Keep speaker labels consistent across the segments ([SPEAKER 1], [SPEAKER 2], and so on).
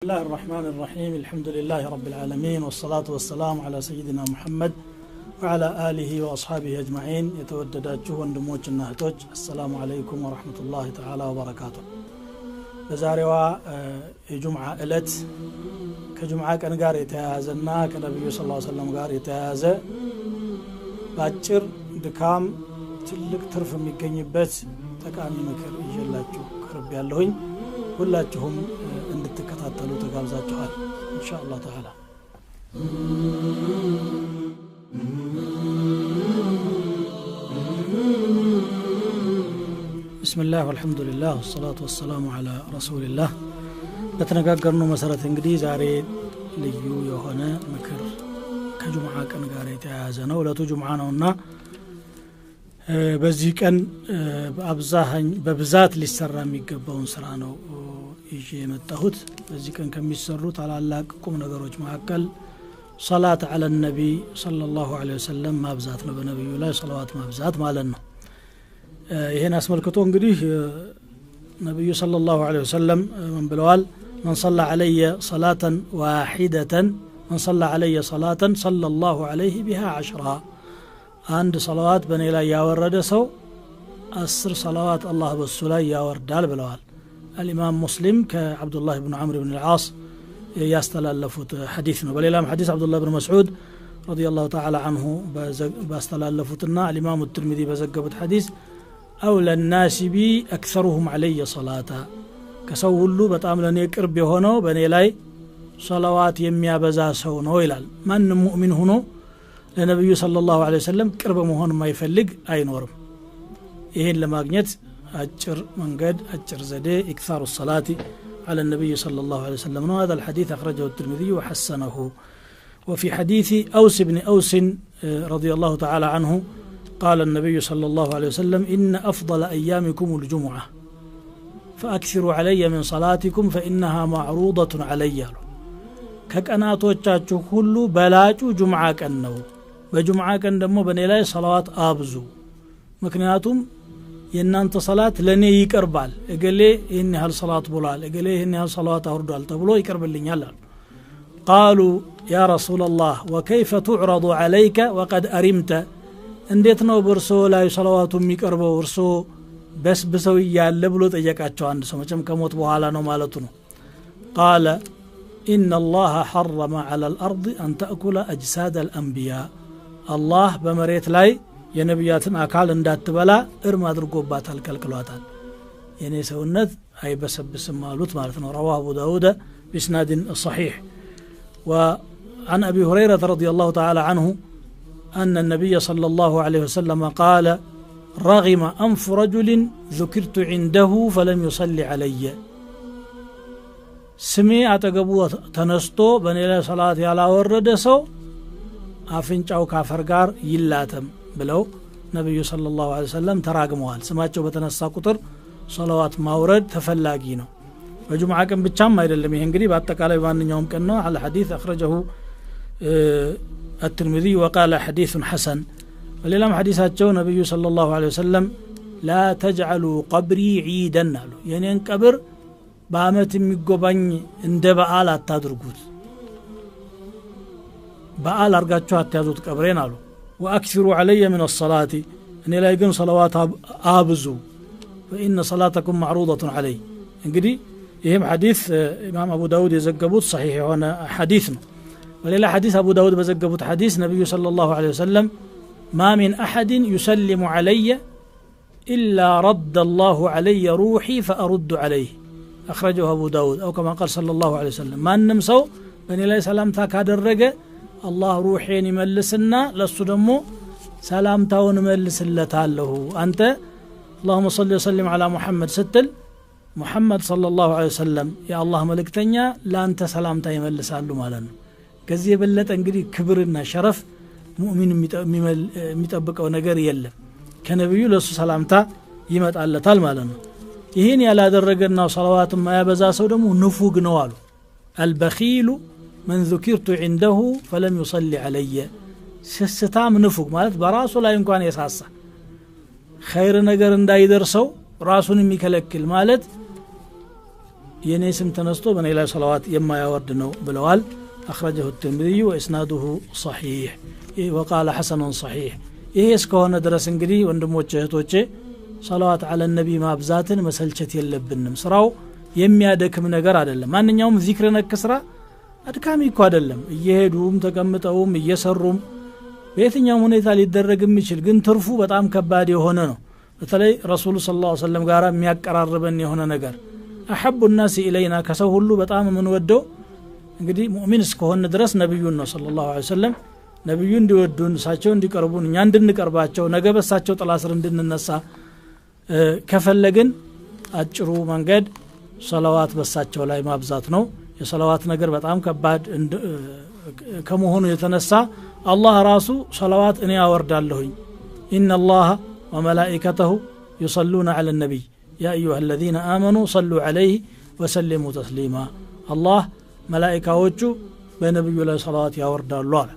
[SPEAKER 1] بسم الله الرحمن الرحيم الحمد لله رب العالمين والصلاة والسلام على سيدنا محمد وعلى آله وأصحابه أجمعين يتودداችሁ ወንድሞችና እህቶች السلام عليكم ورحمة الله تعالى وبركاته በዛሬዋ የጁምዓ ዕለት ከጁምዓ ቀን ጋር የተያያዘና ከነብዩ ሰለላሁ ዐለይሂ ወሰለም ጋር የተያያዘ ባጭር ድካም ትልቅ ትርፍ የሚገኝበት ጠቃሚ ምክር ይዤላችሁ ቀርብ ያለሁኝ ሁላችሁም እንድትከታተሉ ተጋብዛችኋል ኢንሻአላህ ተዓላ بسم الله والحمد لله والصلاة والسلام على رسول الله በተነጋገርነው መሰረት እንግዲህ ዛሬ ልዩ የሆነ ምክር ከጁምዓ ቀን ጋር የተያያዘ ነው ለቱ ጁምዓ ነውና በዚህ ቀን በብዛት ሊሰራ የሚገባውን ስራ ነው ይዤ የመጣሁት በዚህ ቀን ከሚሰሩ ታላላቅ ቁም ነገሮች መካከል ሶላት አለ ነብይ ሰለላሁ ዐለይሂ ወሰለም ማብዛት ነው በነብዩ ላይ ሶላዋት ማብዛት ማለት ነው ይሄን አስመልክቶ እንግዲህ ነብዩ ሰለላሁ ዐለይሂ ወሰለም ምን ብለዋል من صلى علي صلاة واحدة من صلى علي صلاة صلى الله عليه بها 10 عند صلوات بني لا يورد سو 10 صلوات الله بالصلاة يوردال بلوال الإمام مسلم كعبد الله بن عمرو بن العاص يستلفت حديثنا بل حديث عبد الله بن مسعود رضي الله تعالى عنه باستلفتنا الإمام الترمذي بزقبت حديث أولى الناس بي أكثرهم علي صلاة كسو ሁሉ በጣም ለኔ ቅርብ የሆነው በኔ ላይ ሶላዋት የሚያበዛ ሰው ነው ይላል ማንም ሙእሚን ሆኖ ለነብዩ ሰለላሁ ዐለይሂ ወሰለም ቅርብ መሆን የማይፈልግ አይኖርም ይሄን ለማግኘት አጭር መንገድ አጭር ዘዴ ኢክثار الصلاه على النبي صلى الله عليه وسلم هذا الحديث اخرجه الترمذي وحسنه وفي حديث اوس بن اوس رضي الله تعالى عنه قال النبي صلى الله عليه وسلم ان افضل ايامكم الجمعه فاكثروا علي من صلاتكم فانها معروضه علي ከቀናቶቻችሁ ሁሉ በላጩ ጁምዓ ቀን ነው በጁምዓ ቀን ደግሞ በኔ ላይ ሶላዋት አብዙ ምክንያቱም የናንተ ሶላት ለኔ ይቀርባል እገሌ ይሄን ያህል ሶላት ብሏል እገሌ ይሄን ያህል ሶላት አውርዷል ተብሎ ይቀርብልኛል አሉ قالوا يا رسول الله وكيف تعرض عليك وقد أرمت እንዴት ነው በርሶ ላይ ሶላዋቱ የሚቀርበው እርሶ በስብሰው ያለ ብሎ ጠየቃቸው አንድ ሰው መቼም ከሞት በኋላ ነው ማለቱ ነው قال إن الله حرم على الأرض أن تأكل أجساد الأنبياء الله بمريت لاي የነብያትን አካል እንዳትበላ እርም አድርጎባታል ከልክሏታል የኔ ሰውነት አይበሰብስም ማለት ነው رواه أبو داود بإسناد صحيح وعن أبي هريرة رضي الله تعالى عنه أن النبي صلى الله عليه وسلم قال رغم أنف رجل ذكرت عنده فلم يصلي علي سمي أتقبو تنستو بني لا صلاة على ورد سو أفنشاو كافر قار يلاتم بلو نبي صلى الله عليه وسلم تراقموال سماتشو بتنسى قطر صلوات ماورد تفلاقينو وجمعة كان بتشام ما يدل لمي هنقري باتك على يوان يوم كنو على حديث أخرجه الترمذي وقال حديث حسن وللم حديثات جو نبي صلى الله عليه وسلم لا تجعلوا قبري عيدا يعني انقبر بامت ميغوباني እንደ በዓል አታድርጉት በዓል አርጋችሁ አትያዙት ቀብሬን አሉ واكثروا علي من الصلاه ان لا يقم صلوات ابزو فان صلاتكم معروضه علي እንግዲህ ይሄም ሐዲስ ኢማም አቡ ዳውድ የዘገቡት صحيح የሆነ ሐዲስ ነው ወሌላ ሐዲስ አቡ ዳውድ በዘገቡት ሐዲስ ነብዩ ሰለላሁ ዐለይሂ ወሰለም ما من أحد يسلم علي إلا رد الله علي روحي فأرد عليه أخرجه أبو داود أو كما قال صلى الله عليه وسلم ما نمسو بني لا سلامتا كادرجة الله روحي يملسنا للصدمو سلامتا ونملسلتا له أنت اللهم صل وسلم على محمد ستل محمد صلى الله عليه وسلم يا الله ملك تنيا لا أنت سلامتا يملسالو مالنا كذي بلت انجري كبرنا شرف ሙእሚን የሚጠብቀው ነገር የለም ከነብዩ ለሱ ሰላምታ ይመጣለታል ማለት ነው ይሄን ያላደረገና ሶላዋት ማያበዛ ሰው ደግሞ ንፉግ ነው አሉ البخيل من ذكرت عنده فلم يصلي علي ስስታም ንፉግ ማለት በራሱ ላይ እንኳን የሳሳ ኸይር ነገር እንዳይደርሰው ራሱን የሚከለክል ማለት የኔ ስም ተነስቶ በኔ ላይ ሰላዋት የማያወርድ ነው ብለዋል أخرجه الترمذي وإسناده صحيح وقال حسن صحيح ይሄ እስከሆነ ድረስ እንግዲህ ወንድሞቼ እህቶቼ ሰላዋት على النبي ማብዛትን መሰልቸት የለብንም ስራው የሚያደክም ነገር አይደለም ማንኛውም ዚክር ነክ ስራ አድካሚ እኮ አይደለም እየሄዱም ተቀምጠውም እየሰሩም በየትኛውም ሁኔታ ሊደረግ የሚችል ግን ትርፉ በጣም ከባድ የሆነ ነው በተለይ ረሱሉ ሰለላሁ ዐለይሂ ወሰለም ጋር የሚያቀራርበን የሆነ ነገር احب الناس الينا ከሰው ሁሉ በጣም ምን ወደው እንግዲህ ሙእሚን እስከሆነ ድረስ ነብዩን ነው ሰለላሁ ዐለይሂ ወሰለም ነብዩ እንዲወዱን ሳቸው እንዲቀርቡን እኛ እንድንቀርባቸው ነገ በሳቸው ጥላ ስር እንድንነሳ ከፈለግን አጭሩ መንገድ ሰላዋት በሳቸው ላይ ማብዛት ነው የሰላዋት ነገር በጣም ከባድ ከመሆኑ የተነሳ አላህ ራሱ ሰላዋት እኔ አወርዳለሁኝ ان الله وملائكته يصلون على النبي يا ايها الذين امنوا صلوا عليه وسلموا تسليما الله መላእክቶቹ በነብዩ ላይ ሰላዋት ያወርዳሉ አለ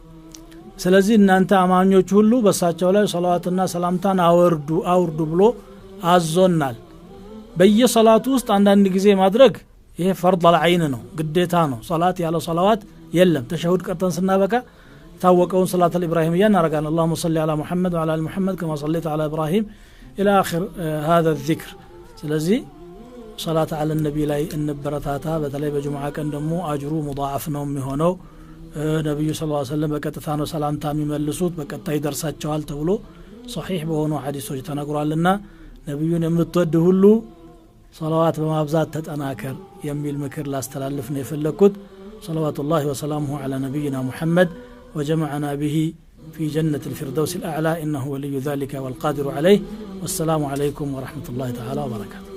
[SPEAKER 1] ስለዚህ እናንተ አማኞች ሁሉ በሳቸው ላይ ሰላዋትና ሰላምታን አውርዱ ብሎ አዞናል በየሰላቱ ውስጥ አንዳንድ ጊዜ ማድረግ ይሄ ፈርድ العين ነው ግዴታ ነው ሰላት ያለ ሰላዋት የለም ተሸሁድ ቀርተን ስናበቃ ታወቀውን ሰላት الابراهيميه እናረጋለን اللهم صل على محمد وعلى ال محمد كما صليت على ابراهيم الى اخر هذا الذكر ስለዚህ صلاه على النبي ላይ እንበረታታ በተለይ በጁምዓ ቀን ደግሞ አጅሩ ሙዳዓፍ ነው የሚሆነው ነብዩ ሰለላሁ ዐለይሂ ወሰለም በቀጥታ ነው ሰላምታ የሚመልሱት በቀጥታ ይደርሳቸዋል ተብሎ صحيح በሆኑ ሐዲሶች ተነግሯልና ነብዩን የምትወድ ሁሉ صلوات በማብዛት ተጠናከር የሚል ምክር ላስተላልፍ ነው የፈለኩት صلوات الله وسلامه على نبينا محمد وجمعنا به في جنة الفردوس الأعلى إنه ولي ذلك والقادر عليه والسلام عليكم ورحمة الله تعالى وبركاته